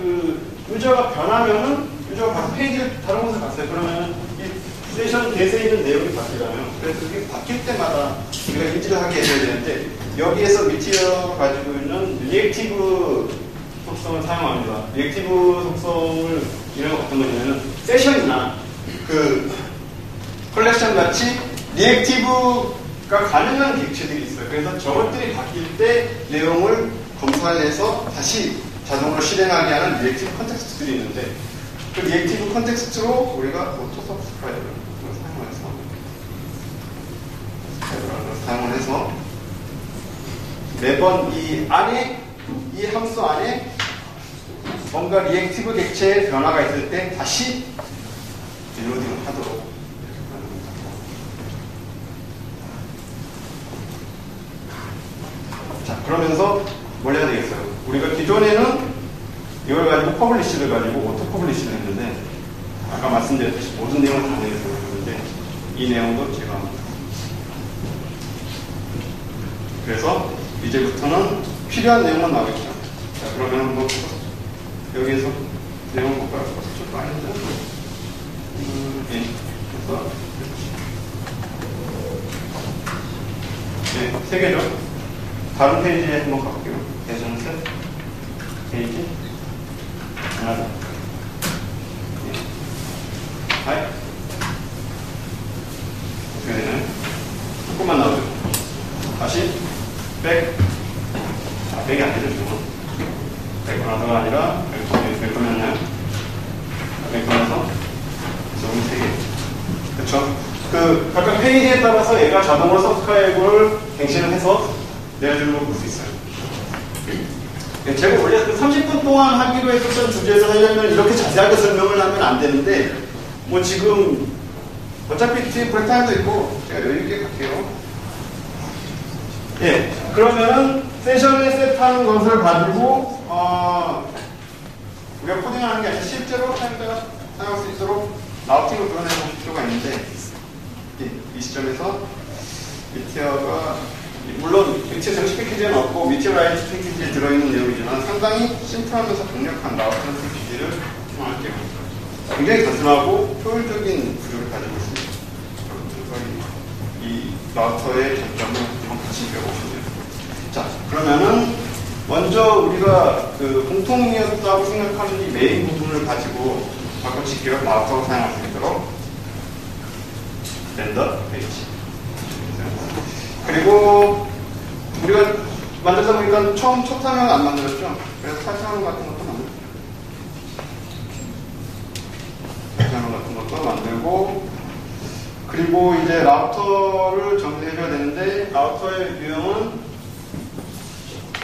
유저가 변하면은 유저가 바로 페이지를 다른 곳에 갔어요. 그러면은 이 세션 대세에 있는 내용이 바뀌잖아요. 그래서 그게 바뀔 때마다 우리가 인지를 하게 해야 되는데 여기에서 미티어 가지고 있는 리액티브 속성을 사용합니다. 리액티브 속성을 이런 어떤 거냐면 세션이나 그 컬렉션 같이 리액티브가 가능한 객체들이 있어요. 그래서 저것들이 바뀔 때 내용을 검사해서 다시 자동으로 실행하게 하는 리액티브 컨텍스트들이 있는데 그 리액티브 컨텍스트로 우리가 오토 서브스크라이브를 사용을 해서 매번 이 함수 안에 뭔가 리액티브 객체의 변화가 있을 때 다시 딜로딩을 하도록 이렇게 하는 겁니다. 자, 그러면서 뭘 해야 되겠어요? 우리가 기존에는 이걸 가지고 퍼블리시를 가지고 오토 퍼블리시를 했는데 아까 말씀드렸듯이 모든 내용을 다 내렸는데 이 내용도 제거합니다. 그래서 이제부터는 필요한 내용만 나오겠죠. 자, 그러면 뭐 여기에서 내용 볼까요? 좀 아닌데. 그래서 네, 세 개죠. 다른 페이지에 한번 가볼게요. 대전 셋 페이지 하나 더. 네. 하이. 어떻게 되나요? 조금만 나오죠. 다시 백. 자, 백이 안 되죠, 지금. 백번하다가 아니라 백번이었나요? 백번에서 여기 세 개. 그쵸? 그 각각 페이지에 따라서 얘가 자동으로 서브스크라이브를 갱신을 해서 내려주는 걸 볼 수 있어요. 네, 제가 원래 그 30분 동안 하기로 했었던 주제에서 하려면 이렇게 자세하게 설명을 하면 안 되는데 뭐 지금 어차피 뒤에 브레이크타임도 있고 제가 여유있게 갈게요. 예, 그러면은 세션에 세트하는 것을 가지고 우리가 코딩하는 게 아니라 실제로 사용자가 사용할 수 있도록 라우팅을 그려내볼 필요가 있는데 이 시점에서 미티어가 물론 미티어 정식 패키지는 없고 미티어 라이트 패키지에 들어있는 내용이지만 상당히 심플하면서 강력한 라우팅 패키지를 사용할게요. 굉장히 단순하고 효율적인 구조를 가지고 있습니다. 이 라우터의 장점을 한번 같이 배워보시면 자, 그러면은 먼저 우리가 그 공통이었다고 생각하는 이 메인 부분을 가지고 바꿔치기로 라우터로 사용할 수 있도록 렌더 페이지. 그리고 우리가 만들다 보니까 처음 첫 화면 안 만들었죠? 그래서 탈퇴하는 같은 것도 만들었죠. 탈퇴하는 같은 것도 만들고 그리고 이제 라우터를 정리해줘야 되는데 라우터의 유형은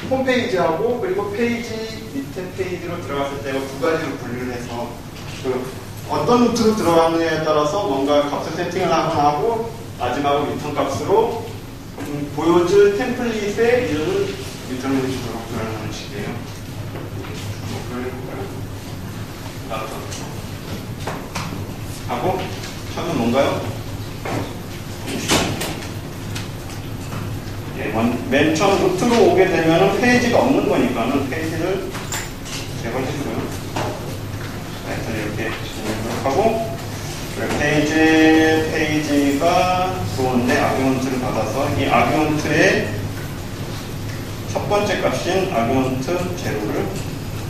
홈페이지하고 그리고 페이지 밑에 페이지로 들어갔을 때 두 가지로 분류를 해서 그 어떤 루트로 들어가느냐에 따라서 뭔가 값을 세팅을 하고 마지막으로 리턴 값으로 보여줄 템플릿의 이름을 리턴을 주도록 변환하는 식이에요. 라우터 하고 처음은 뭔가요? 예, 맨 처음 루트로 오게 되면 페이지가 없는 거니까는 페이지를 제거해주고요. 일단 이렇게 진행하고 페이지가 좋은데 아규먼트를 받아서 이 아규먼트의 첫 번째 값인 아규먼트 제로를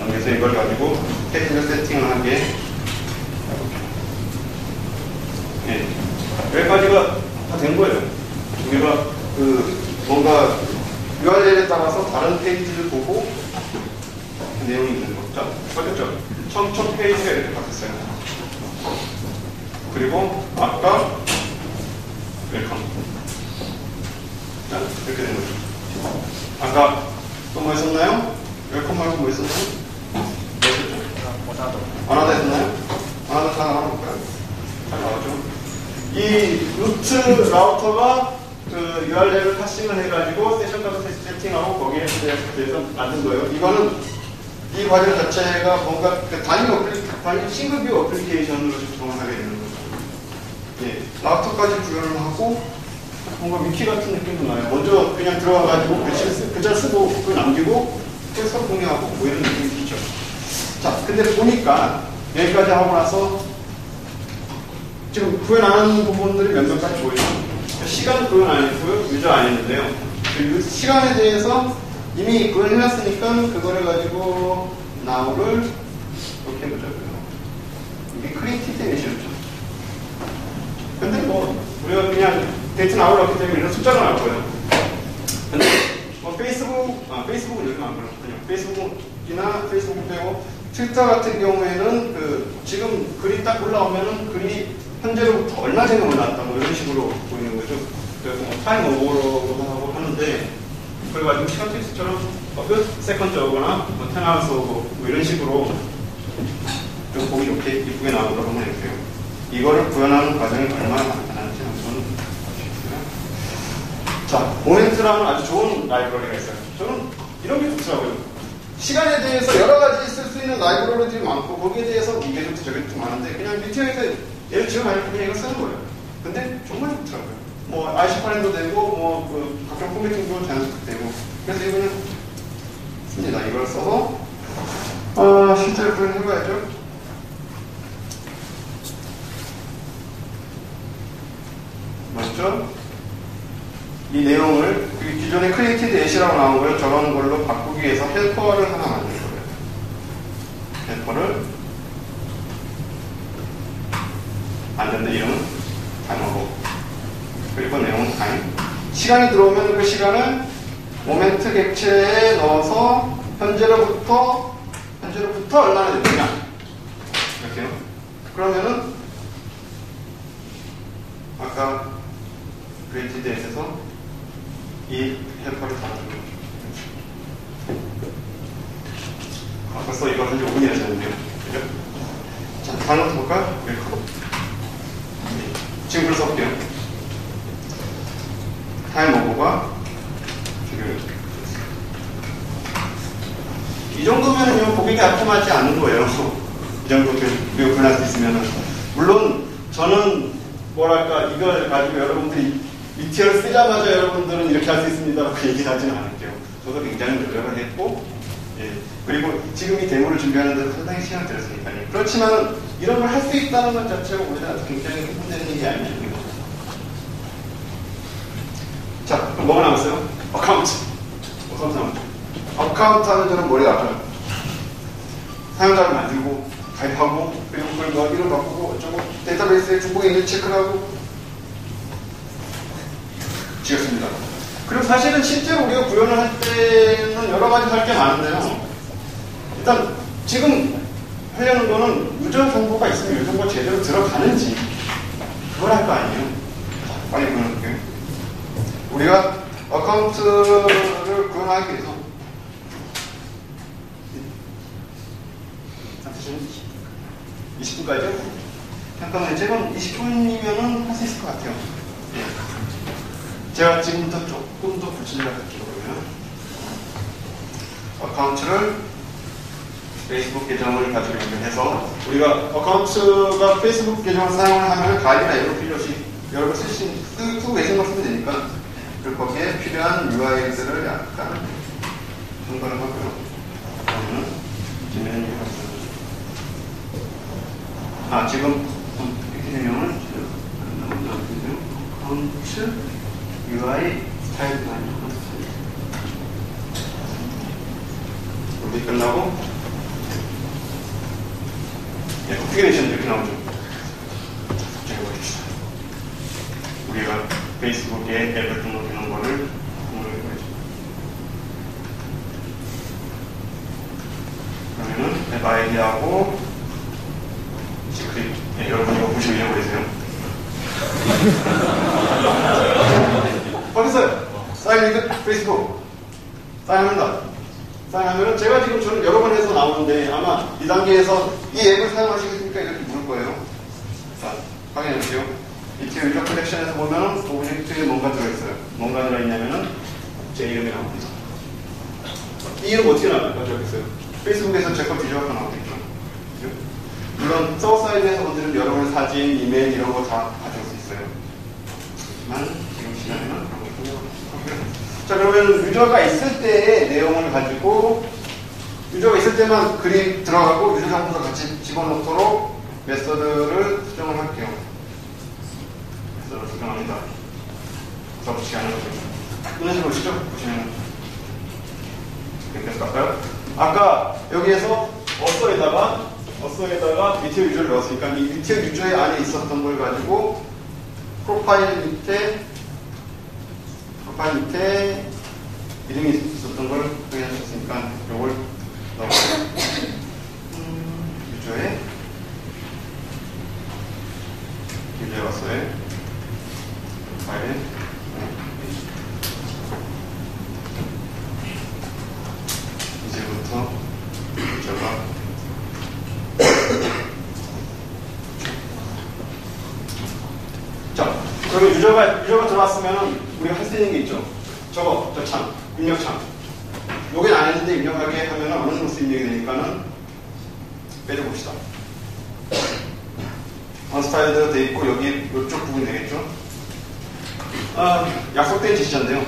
여기서 이걸 가지고 페이지를 세팅을 하게 예, 여기까지가 다 된 거예요. 우리가 뭔가 URL에 따라서 다른 페이지를 보고 내용이 있는 거. 자, 바뀌었죠? 첫 페이지가 이렇게 바뀌었어요. 그리고 아까 웰컴. 자, 이렇게 된 거죠. 아까 또 뭐 했었나요? 웰컴 말고 뭐 했었나요? 뭐 했었죠? 어나더 했었나요? 어나더 다 나와볼까요? 잘 나오죠? 이 루트 라우터가 그 URL을 파싱을 해가지고 세션 값을 세팅하고 거기에 대해서 만든 거예요. 이거는 이 과정 자체가 뭔가 그 단일 싱글뷰 어플리케이션으로 적용하게 되는 거죠. 예, 라우터까지 구현을 하고 뭔가 위키 같은 느낌도 나요. 먼저 그냥 들어가가지고 글자 쓰고 그걸 남기고 해서 공유하고 뭐 이런 느낌이 있죠. 자, 근데 보니까 여기까지 하고 나서 지금 구현 안 하는 부분들이 몇몇 가지 보이죠. 시간 구현 안 했고요. 유저 안 했는데요. 그 시간에 대해서 이미 그걸 해놨으니까 그거를 가지고 now를 이렇게 해보자고요. 이게 created nation. 근데 뭐 우리가 그냥 데이트 now를 넣기 때문에 이런 숫자가 나올 거예요. 근데 뭐 페이스북은 여기 안 그렇거든요. 페이스북이나 페이스북 빼고 트위터 같은 경우에는 그 지금 글이 딱 올라오면은 글이 현재로부터 얼마 전에 올라왔다 뭐 이런 식으로 보이는 거죠. 그래서 뭐 타임 오버로도 하고 하는데 그걸 가지고 시간 테스트처럼 몇 세컨드 오거나 뭐 10 hours 오고 뭐 이런 식으로 좀 보기 좋게 이쁘게 나오도록 한번 해주세요. 이거를 구현하는 과정이 얼마나 간단한지 한번 보시겠어요. 자, 모멘트라는 아주 좋은 라이브러리가 있어요. 저는 이런 게 좋더라고요. 시간에 대해서 여러 가지 쓸 수 있는 라이브러리들이 많고 거기에 대해서 이게 좋고 저게 좋고 많은데 그냥 미팅에서 얘를 지어가지고 그냥 이걸 쓰는 거예요. 근데 정말 좋더라고요. 뭐 IC8도 되고 뭐 그 각종 포매팅도 자연스럽게 되고 그래서 이거는 씁니다. 이걸 써서 실제로 그걸 해봐야죠. 맞죠? 이 내용을 기존에 created as이라고 나온 걸 저런 걸로 바꾸기 위해서 헬퍼를 하나 만든 거예요. 헬퍼를 만드는데 이름은 타임하고 그리고 내용은 타임. 시간이 들어오면 그 시간을 모멘트 객체에 넣어서 현재로부터 얼마나 됐느냐 이렇게요. 그러면은 아까 created as에서 이 헬퍼를 달아주는 거죠. 벌써 이거 한 지 5분이 하셨는데요. 그죠? 자, 다른 거 볼까요? 웰컴. 지금 글을 써볼게요. 타임 오버가 이 정도면은요, 고객이 아픔하지 않는 거예요. 이 정도 변할 수 있으면은. 물론, 저는 뭐랄까, 이걸 가지고 여러분들이 미티어를 쓰자마자 여러분들은 이렇게 할 수 있습니다라고 얘기하지는 않을게요. 저도 굉장히 노력을 했고, 예. 그리고 지금 이 데모를 준비하는 데도 상당히 시간을 들였으니까요. 그렇지만 이런 걸 할 수 있다는 것 자체가 우리한테 굉장히 흥분되는 일이 아니에요. 자, 그럼 뭐가 남았어요? 어카운트. 어카운트 하면 저는 머리가 아파요. 사용자를 만들고, 가입하고, 그리고 그걸 뭐 이름 바꾸고, 어쩌고, 데이터베이스에 중복에 있는 체크를 하고, 지었습니다. 그리고 사실은 실제로 우리가 구현을 할 때는 여러 가지 할 게 많은데요. 일단 지금 하려는 거는 유저 정보가 있으면 유저 정보가 제대로 들어가는지 그걸 할 거 아니에요. 자, 빨리 구현할게요. 우리가 어카운트를 구현하기 위해서 사실은 20분까지요? 잠깐만요. 제가 20분이면은 할 수 있을 것 같아요. 예. 제가 지금부터 조금 더 구체적으로 할게요. 그러면 어카운트를 페이스북 계정을 가지고 연결해서 우리가 어카운트가 페이스북 계정을 사용을 하면 가입이나 이런 필요 없이 여러 번 쓰고 계신 걸 쓰면 되니까 그리고 거기에 필요한 UI들을 약간 첨가를 하고요. 그러면 지면 지금 PPT 내용을 어카운트 UI 스타일 우리 끝나고 컨피그레이션 이렇게 나오죠. 적용해봅시다. 우리가 페이스북에 앱을 등록해놓은 거를 등록해봐야죠. 그러면은 앱 아이디하고 시크릿. 여러분 이거 보시고 이해해보세요. 거기서 사인 페이스북 사인한다. 사인하면은 제가 지금 저는 여러 번 해서 나오는데 아마 이 단계에서 이 앱을 사용하시겠습니까? 이렇게 물을 거예요. 자, 확인해보세요. 이티어 유저 컬렉션에서 보면 오브젝트에 뭔가 들어있어요. 뭔가 들어있냐면은 제 이름이 나옵니다. 이 이름 어떻게 나올까요? 저기 있어요. 페이스북에서 제 거 뒤져갖고 나오겠죠. 그죠? 물론 서버 사이드에서 건드리면 여러분의 사진, 이메일 이런 거 다 가져올 수 있어요. 하지만 지금 시간에는 그런 거 자, 그러면 유저가 있을 때의 내용을 가지고 유저가 있을 때만 글이 들어가고 유저 정보도 같이 집어넣도록 메서드를 수정을 할게요. 메서드를 수정합니다. 더 붙이지 않은 거죠. 눈에서 보시죠? 보시면 계속 갈까요? 아까 여기에서 어서에다가 밑에 유저를 넣었으니까 이 밑에 유저의 안에 있었던 걸 가지고 프로파일 밑에 이름이 있었던 걸 확인하셨으니까 이걸 넣어볼게요. 유저에 왔어요. 파일 이제부터 유저가 자, 그러면 유저가 들어왔으면은 우리가 할 수 있는 게 있죠. 저 창, 입력창. 요게 안 했는데 입력하게 하면은 어느 정도 입력이 되니까는 빼줘봅시다. 언스타일드 돼 있고 여기 이쪽 부분이 되겠죠. 약속된 지시자인데요.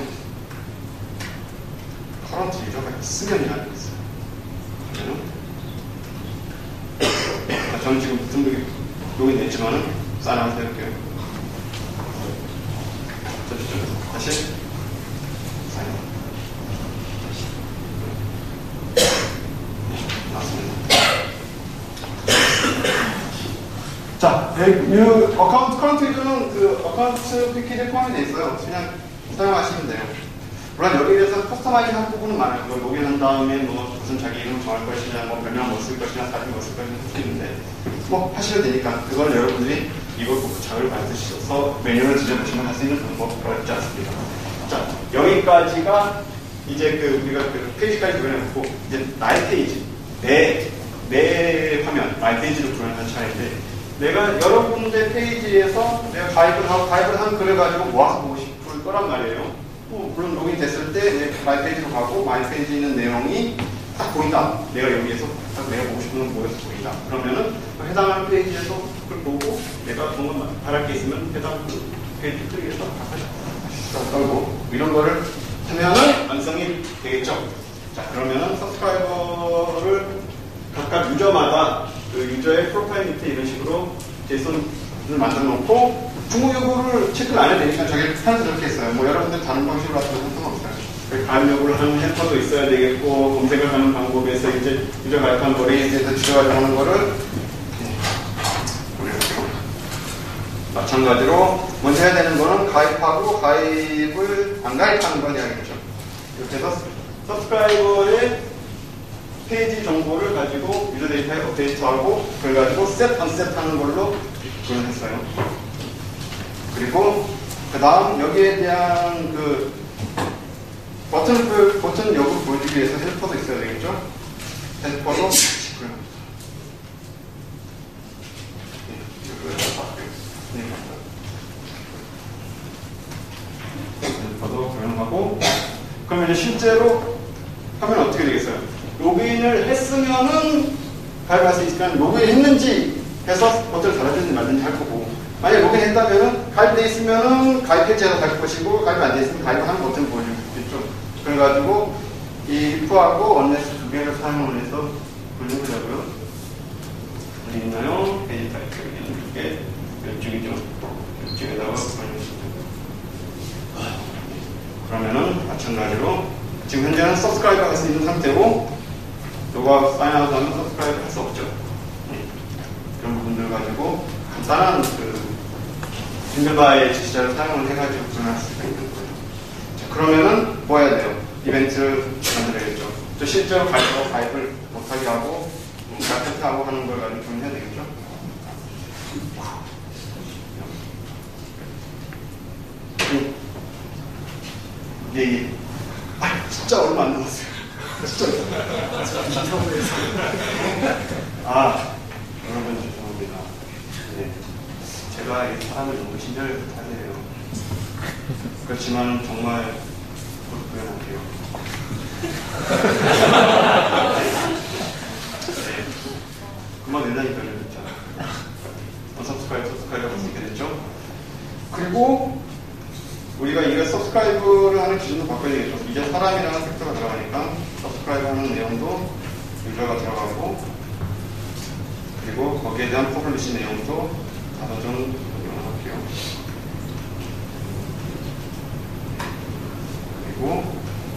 커런트 유저가 있으면이라는 게 있어요. 그러면은 저는 지금 등록이 여기 냈지만은 사인아웃 해볼게요. 다시 사인아웃. 맞습니다. 자, 이 어카운트 커런트 유저는 그 어카운트 패키지에 포함이 되어 있어요. 그냥 사용하시면 돼요. 물론 여기에서 커스터마이징 할 부분은 많아요. 그걸 로그인한 다음에 뭐 무슨 자기 이름 정할 것이냐, 뭐 별명 뭐 쓸 것이냐, 사진 뭐 쓸 것이냐 할 수 있는데 뭐 하시면 되니까 그걸 여러분들이 이걸 꼭 작을 받으셔서 메뉴를 뒤져보시면 할 수 있는 방법 어렵지 않습니다. 자, 여기까지가 이제 우리가 페이지까지 구현해놓고 이제 나의 페이지, 내 화면, 나의 페이지를 구현한 차례인데 내가 여러 군데 페이지에서 내가 가입을 한 글을 가지고 모아서 보고 싶을 거란 말이에요. 물론 로그인 됐을 때 내 마이 페이지로 가고 마이 페이지에 있는 내용이 딱 보인다. 내가 여기에서 딱 내가 보고 싶은 건 모여서 보인다. 그러면은 해당하는 페이지에서 그걸 보고 내가 뭔가 바랄 게 있으면 해당 그 페이지 클릭해서 떨고 이런 거를 하면은 완성이 되겠죠. 자, 그러면은 서브스크라이버를 각각 유저마다 그 유저의 프로파일 밑에 이런 식으로 제이슨을 만들어 놓고 중국 여부를 체크를 안 해도 되니까 저게 스타일도 저렇게 했어요. 뭐 여러분들 다른 방식으로 하셔도 상관없어요. 가입 여부를 하는 헬퍼도 있어야 되겠고 검색을 하는 방법에서 이제 유저 가입한 거리에 대해서 주저가 정하는 거를 마찬가지로 먼저 해야 되는 거는 가입하고 가입을 안 가입하는 걸 해야겠죠. 이렇게 해서 서브스크라이버의 페이지 정보를 가지고 유저 데이터에 업데이트하고 그걸 가지고 셋, 언셋 하는 걸로 구현했어요. 그리고 그 다음 여기에 대한 그 버튼 여부를 보여주기 위해서 헬퍼도 있어야 되겠죠. 헬퍼도 헬퍼도 구현하고 그러면 이제 실제로 하면 어떻게 되겠어요? 로그인을 했으면은 가입할 수 있으니까 로그인 했는지 해서 버튼을 달아주는지 말든지 할 거고 만약에 로그인 했다면은 가입돼 있으면은 가입 해제해서 갈 것이고 가입 안 돼 있으면 가입하는 버튼 보여주겠죠. 그래가지고 이 if하고 언레스 두 개를 사용을 해서 돌려보자고요. 어디 있나요? 페이지 타이틀 이게 이쪽이죠. 이쪽에다가 보여주시면 그러면은 마찬가지로 지금 현재는 서브스크라이브 할 수 있는 상태고 요거 사인아웃 하면 서브스크라이브 할 수 없죠. 이런 부분들 가지고 간단한 그 징글바의 지시자를 사용을 해가지고 구현할 수가 있는 거예요. 자, 그러면은 뭐 해야 돼요? 이벤트를 만들어야겠죠. 또 실제로 가입을 못하게 하고 가입하고 하는 걸 가지고 구현해야 되겠죠. 예. 진짜 얼마 안 남았어요. 진짜. 여러분 죄송합니다. 네. 제가 이 사람을 너무 친절히 부탁해요. 그렇지만 정말 곧 구현할게요. 네. 금방 된다니까요, 진짜. 서브스크라이브 할 수 있게 됐죠. 그리고 우리가 이거 서브스크라이브를 하는 기준도 바꿔야 되겠죠. 이제 사람이라는 팩터가 들어가니까 서브스크라이브 하는 내용도 유저가 들어가고 그리고 거기에 대한 퍼블리시 내용도 다소 좀 적용할게요. 그리고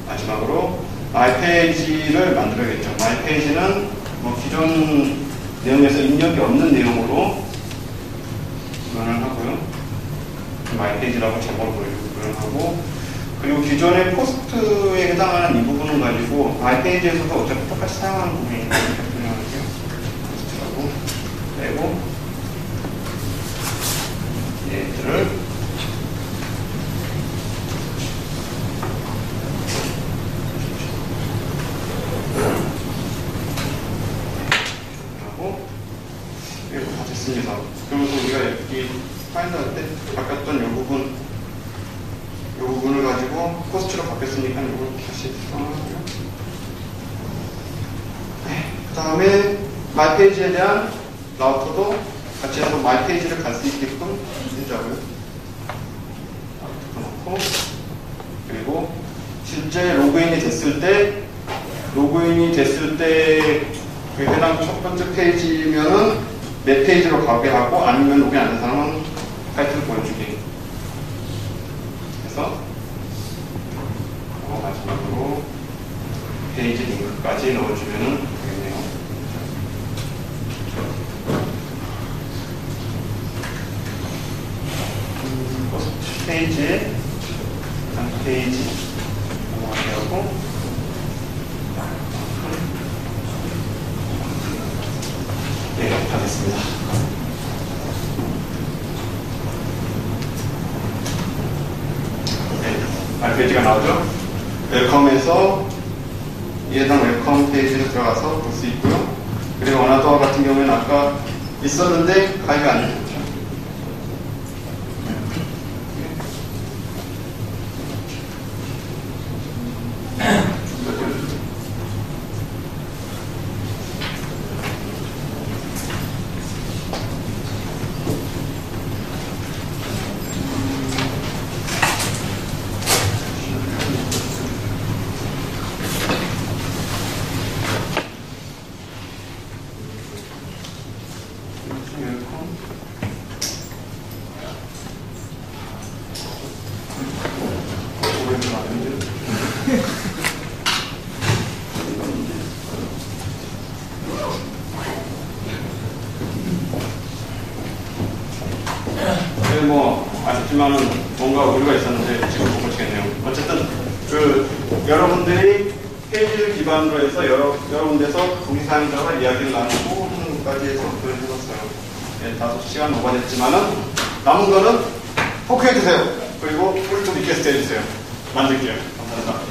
마지막으로 마이페이지를 만들어야겠죠. 마이페이지는 뭐 기존 내용에서 입력이 없는 내용으로 구현을 하고요. 마이페이지라고 제목을 구현하고, 그리고 기존의 포스트에 해당하는 이 부분을 가지고 마이페이지에서도 어차피 똑같이 사용하는 부분이니까 이렇게 구현할게요. 포스트라고 빼고 얘들을 하고, 이거 다 됐습니다. 그러면서 우리가 여기 파인드 할 때 바꿨던 이 부분을 가지고 포스트로 바뀌었으니까 이걸 다시 수정하고요. 네, 그 다음에 마이페이지에 대한 라우터도 같이 해서 마이페이지를 갈 수 있게끔 해주자고요. 넣고, 그리고 실제 로그인이 됐을 때 해당 첫 번째 페이지면은 내 페이지로 가게 하고, 아니면 로그인 안 된 사람은 타이틀 보여주기 해서 마지막으로 페이지 링크까지 넣어주면 되겠네요. 페이지에 페이지 넘어가게 하고, 네, 다 됐습니다. 페이지가 나오죠? 웰컴에서 해당 웰컴 페이지로 들어가서 볼 수 있고요. 그리고 어나더 같은 경우에는 아까 있었는데 가입이 안 됐죠. 아쉽지만은 뭔가 오류가 있었는데 지금 못 고치겠네요. 어쨌든 여러분들이 페이지를 기반으로 해서 여러 군데서 동시 사용자와 이야기를 나누고 하는 것까지 해서 보여드렸어요. 네, 5시간 오버됐지만은 남은 거는 포크해주세요. 그리고 꿀 좀 리퀘스트 해주세요. 만들게요. 감사합니다.